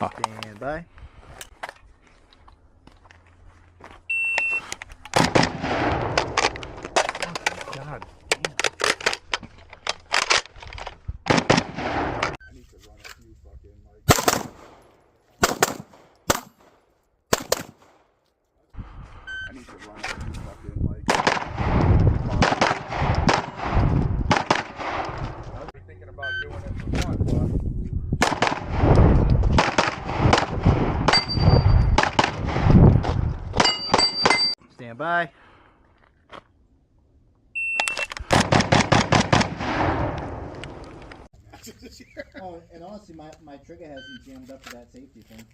Stand by. God. I need to run a few fucking like. I need to run a few fucking like. I was thinking about doing it for fun, but. Stand by. Oh, and honestly, my trigger hasn't jammed up to that safety thing.